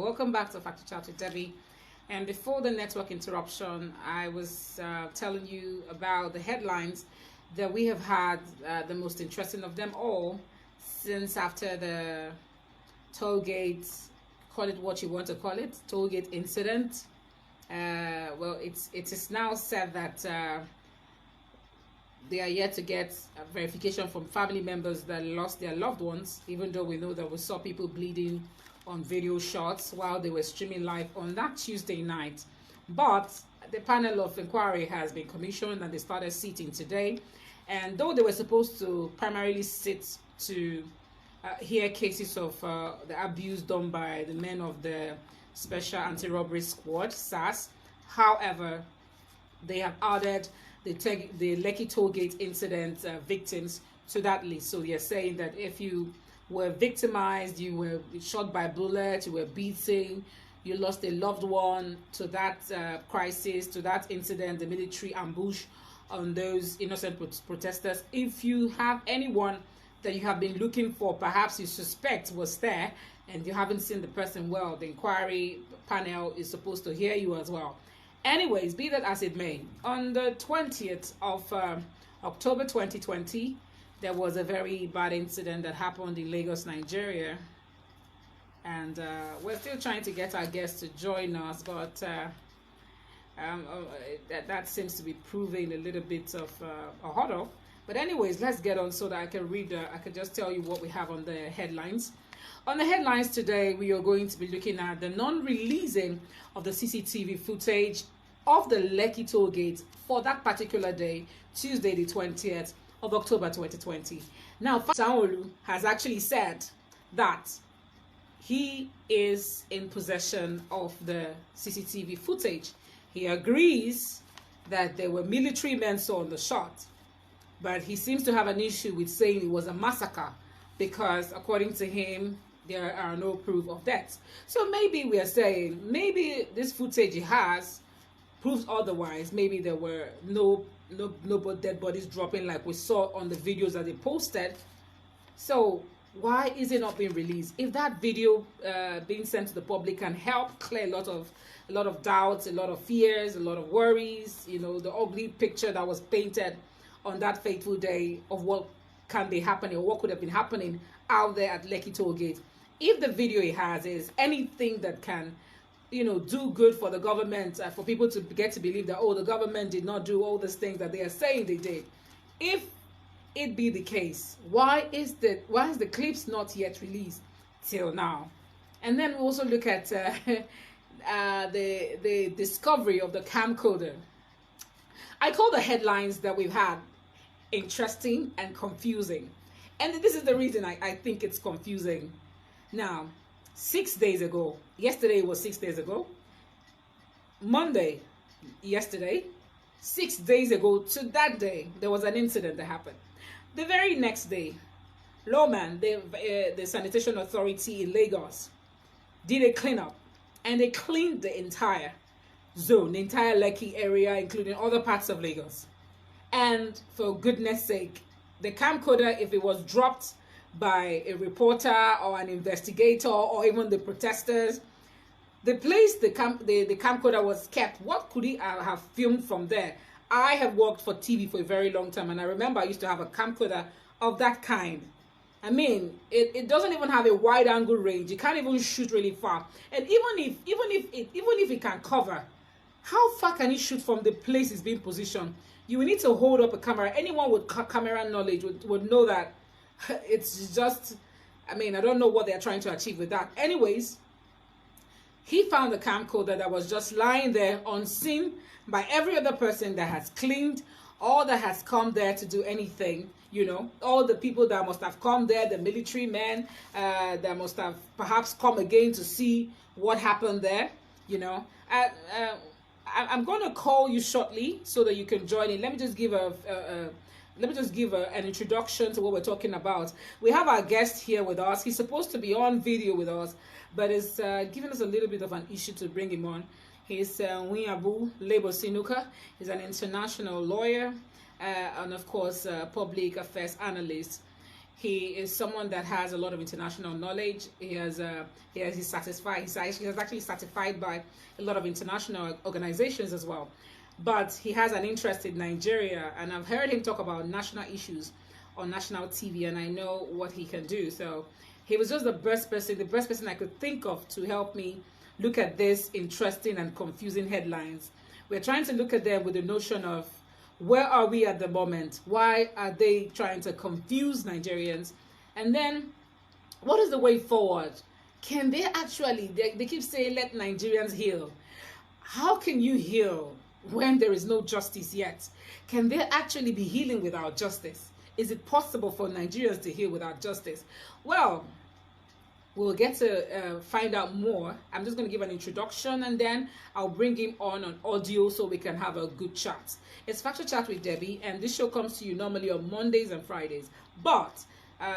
Welcome back to FATUAL Chat with Debbie. And before the network interruption, I was telling you about the headlines that we have had, the most interesting of them all, since after the Tollgate, call it what you want to call it, Tollgate incident. Well, it is now said that they are yet to get verification from family members that lost their loved ones, even though we know that we saw people bleeding on video shots while they were streaming live on that Tuesday night. But the panel of inquiry has been commissioned and they started sitting today. And though they were supposed to primarily sit to hear cases of the abuse done by the men of the Special Anti-Robbery Squad, SARS, however, they have added the Lekki Tollgate incident victims to that list. So they're saying that if you were victimized, you were shot by bullets, you were beaten, you lost a loved one to that crisis, to that incident, the military ambush on those innocent protesters. If you have anyone that you have been looking for, perhaps you suspect was there, and you haven't seen the person, well, the inquiry panel is supposed to hear you as well. Anyways, be that as it may, on the 20th of October 2020, there was a very bad incident that happened in Lagos, Nigeria. And we're still trying to get our guests to join us, but that seems to be proving a little bit of a hurdle. But anyways, let's get on so that I can read, I can just tell you what we have on the headlines. On the headlines today, we are going to be looking at the non-releasing of the CCTV footage of the Lekki Tollgate for that particular day, Tuesday the 20th of October 2020. Now, Sanwo-Olu has actually said that he is in possession of the CCTV footage. He agrees that there were military men saw on the shot, but he seems to have an issue with saying it was a massacre because, according to him, there are no proof of that. So maybe we are saying, maybe this footage he has proves otherwise. Maybe there were no dead bodies dropping like we saw on the videos that they posted. So why is it not being released? If that video being sent to the public can help clear a lot of doubts, a lot of fears, a lot of worries, you know, the ugly picture that was painted on that fateful day of what can be happening or what could have been happening out there at Lekki Tollgate. If the video he has is anything that can, you know, do good for the government, for people to get to believe that, oh, the government did not do all these things that they are saying they did. If it be the case, why is the clips not yet released till now? And then we also look at the discovery of the camcorder. I call the headlines that we've had interesting and confusing. And this is the reason I think it's confusing. Now, 6 days ago, yesterday was 6 days ago, Monday, yesterday, 6 days ago to that day, there was an incident that happened. The very next day, Lawman, the sanitation authority in Lagos, did a cleanup, and they cleaned the entire zone, the entire Lekki area, including other parts of Lagos. And for goodness sake, the camcorder, if it was dropped by a reporter or an investigator or even the protesters, the place the camcorder was kept, what could he have filmed from there? I have worked for TV for a very long time, and I remember I used to have a camcorder of that kind. I mean, it doesn't even have a wide angle range. You can't even shoot really far. And even if it can cover, how far can it shoot from the place it's being positioned? You will need to hold up a camera. Anyone with camera knowledge would know that it's just, I mean, I don't know what they're trying to achieve with that. Anyways, he found the camcorder that was just lying there unseen by every other person that has cleaned or that has come there to do anything. You know, all the people that must have come there, the military men that must have perhaps come again to see what happened there. You know, I'm going to call you shortly so that you can join in. Let me just give an introduction to what we're talking about. We have our guest here with us. He's supposed to be on video with us, but it's giving us a little bit of an issue to bring him on. He's NWIABU LEGBORSI. He's an international lawyer and, of course, public affairs analyst. He is someone that has a lot of international knowledge. He's satisfied. He's actually certified by a lot of international organizations as well. But he has an interest in Nigeria, and I've heard him talk about national issues on national TV, and I know what he can do. So he was just the best person I could think of to help me look at this interesting and confusing headlines. We're trying to look at them with the notion of, where are we at the moment? Why are they trying to confuse Nigerians? And then, what is the way forward? Can they actually, they keep saying, let Nigerians heal. How can you heal when there is no justice yet? Can they actually be healing without justice? Is it possible for Nigerians to heal without justice? Well, we'll get to find out more. I'm just going to give an introduction, and then I'll bring him on audio so we can have a good chat. It's Factual Chat with Debbie, and this show comes to you normally on Mondays and Fridays. But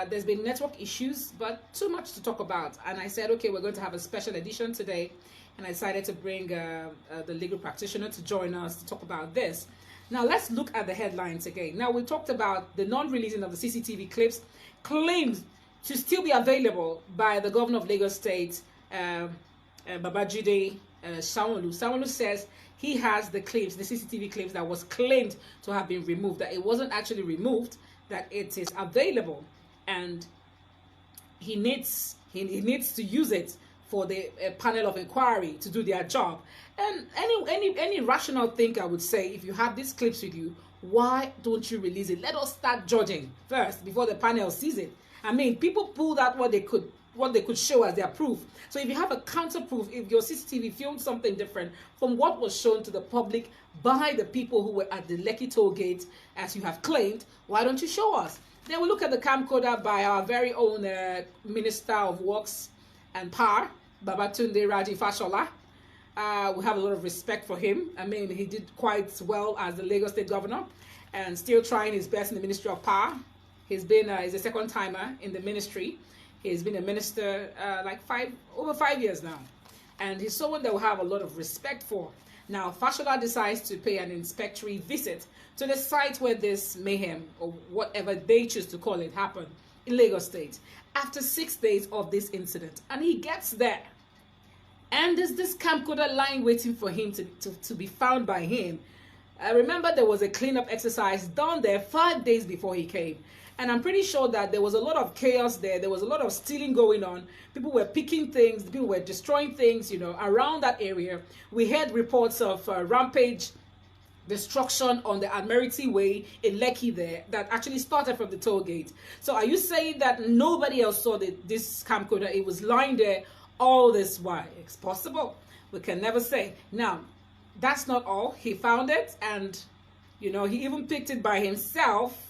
there's been network issues, but too much to talk about. And I said, okay, we're going to have a special edition today. And I decided to bring the legal practitioner to join us to talk about this. Now, let's look at the headlines again. Now, we talked about the non-releasing of the CCTV clips, claims to still be available by the governor of Lagos State, Babajide Sanwo-Olu. Sanwo-Olu says he has the clips, the CCTV clips that was claimed to have been removed, that it wasn't actually removed, that it is available, and he needs to use it for the panel of inquiry to do their job. And any rational thinker would say, if you have these clips with you, why don't you release it? Let us start judging first before the panel sees it. I mean, people pulled out what they could show as their proof. So if you have a counter proof, if your CCTV filmed something different from what was shown to the public by the people who were at the Lekki Tollgate, as you have claimed, why don't you show us? Then we look at the camcorder by our very own Minister of Works and Power, Babatunde Raji Fashola. We have a lot of respect for him. I mean, he did quite well as the Lagos State Governor and still trying his best in the Ministry of Power. He's a second timer in the ministry. He's been a minister over 5 years now. And he's someone that we have a lot of respect for. Now, Fashola decides to pay an inspectory visit to the site where this mayhem, or whatever they choose to call it, happened in Lagos State after 6 days of this incident. And he gets there, and there's this camcorder lying waiting for him to be found by him. I remember there was a cleanup exercise done there 5 days before he came. And I'm pretty sure that there was a lot of chaos there. There was a lot of stealing going on. People were picking things. People were destroying things, around that area. We heard reports of rampage destruction on the Admiralty Way in Lekki there that actually started from the toll gate. So are you saying that nobody else saw this camcorder? It was lying there all this while. It's possible. We can never say. Now, that's not all. He found it, and, he even picked it by himself.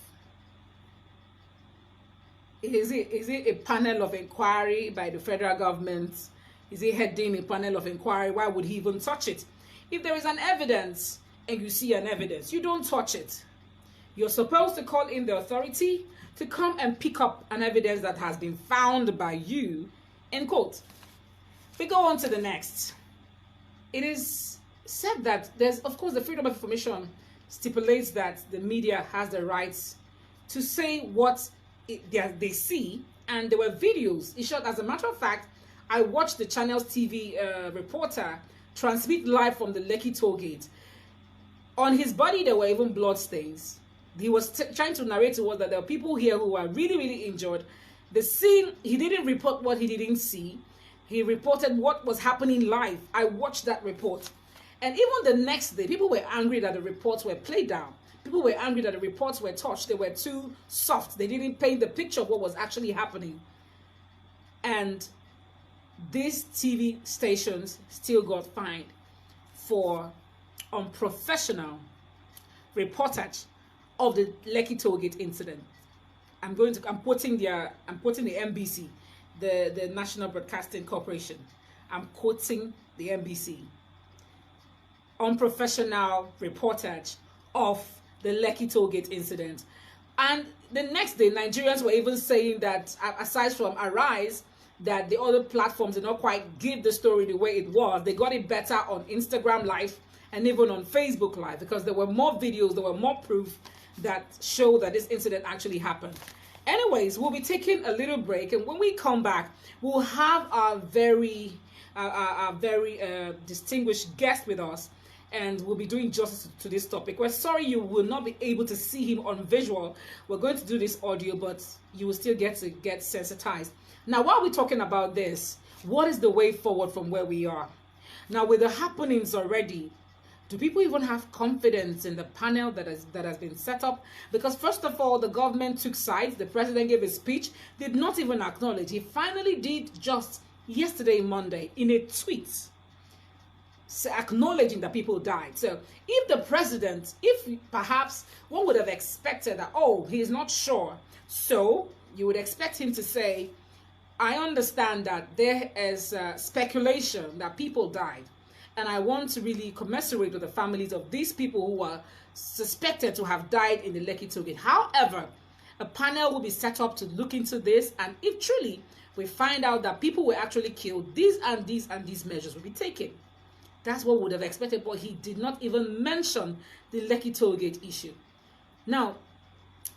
Is it a panel of inquiry by the federal government? Is he heading a panel of inquiry? Why would he even touch it? If there is an evidence and you see an evidence, you don't touch it. You're supposed to call in the authority to come and pick up an evidence that has been found by you, in quote. We go on to the next. It is said that there's, of course, the Freedom of Information stipulates that the media has the rights to say what they see, and there were videos. In short, as a matter of fact, I watched the Channels TV reporter transmit live from the Lekki Tollgate. On his body, there were even blood stains. He was trying to narrate to us that there were people here who were really, really injured. The scene, he didn't report what he didn't see. He reported what was happening live. I watched that report. And even the next day, people were angry that the reports were played down. People were angry that the reports were touched. They were too soft. They didn't paint the picture of what was actually happening. And these TV stations still got fined for unprofessional reportage of the Lekki Tollgate incident. I'm quoting the NBC, the National Broadcasting Corporation. I'm quoting the NBC. Unprofessional reportage of the Lekki Tollgate incident. And the next day, Nigerians were even saying that, aside from Arise, that the other platforms did not quite give the story the way it was. They got it better on Instagram Live and even on Facebook Live, because there were more videos, there were more proof that show that this incident actually happened. Anyways, we'll be taking a little break, and when we come back, we'll have our very distinguished guest with us, and we'll be doing justice to this topic. We're sorry you will not be able to see him on visual. We're going to do this audio, but you will still get sensitized. Now, while we're talking about this, what is the way forward from where we are? Now, with the happenings already, do people even have confidence in the panel that has been set up? Because first of all, the government took sides. The president gave a speech, did not even acknowledge. He finally did just yesterday, Monday, in a tweet, acknowledging that people died. So if the president, if perhaps one would have expected that, oh, he's not sure. So you would expect him to say, I understand that there is speculation that people died. And I want to really commiserate with the families of these people who are suspected to have died in the Lekki Tollgate. However, a panel will be set up to look into this, and if truly we find out that people were actually killed, these and these measures will be taken. That's what we would have expected, but he did not even mention the Lekki Tollgate issue. Now,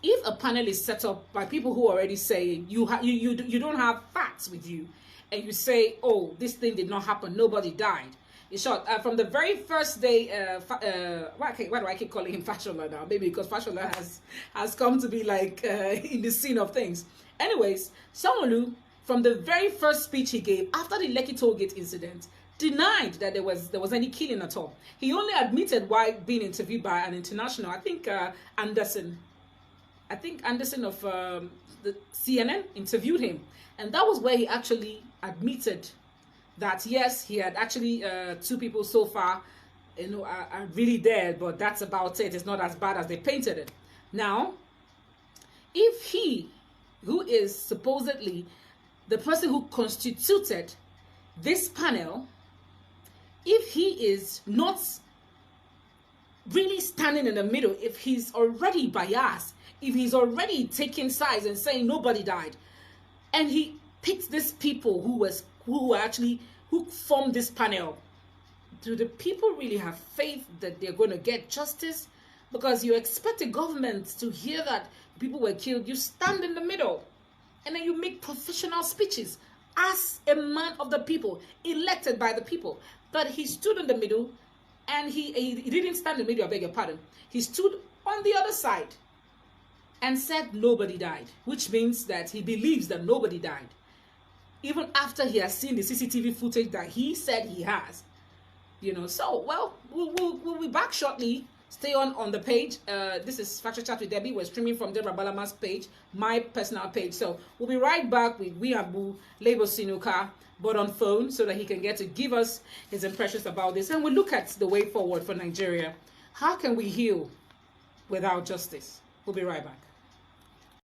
if a panel is set up by people who are already saying you don't have facts with you, and you say, oh, this thing did not happen, nobody died. In short, from the very first day, why do I keep calling him Fashola now? Maybe because Fashola has come to be like in the scene of things. Anyways, Sanwo-Olu, from the very first speech he gave after the Lekki Tollgate incident, denied that there was any killing at all. He only admitted while being interviewed by an international, I think Anderson of the CNN interviewed him, and that was where he actually admitted that yes, he had actually 2 people so far, are really dead, but that's about it. It's not as bad as they painted it. Now, if he, who is supposedly the person who constituted this panel, if he is not really standing in the middle, if he's already biased, if he's already taking sides and saying nobody died, and he picked these people who formed this panel, do the people really have faith that they're going to get justice? Because you expect a government to hear that people were killed, you stand in the middle, and then you make professional speeches as a man of the people, elected by the people. But he stood in the middle, and he didn't stand in the middle, I beg your pardon. He stood on the other side and said nobody died, which means that he believes that nobody died, even after he has seen the CCTV footage that he said he has. So, well, we'll be back shortly. Stay on the page. This is Factual Chat with Debbie. We're streaming from Deborah Balama's page, my personal page. So we'll be right back with NWIABU LEGBORSI, but on phone, so that he can get to give us his impressions about this. And we'll look at the way forward for Nigeria. How can we heal without justice? We'll be right back.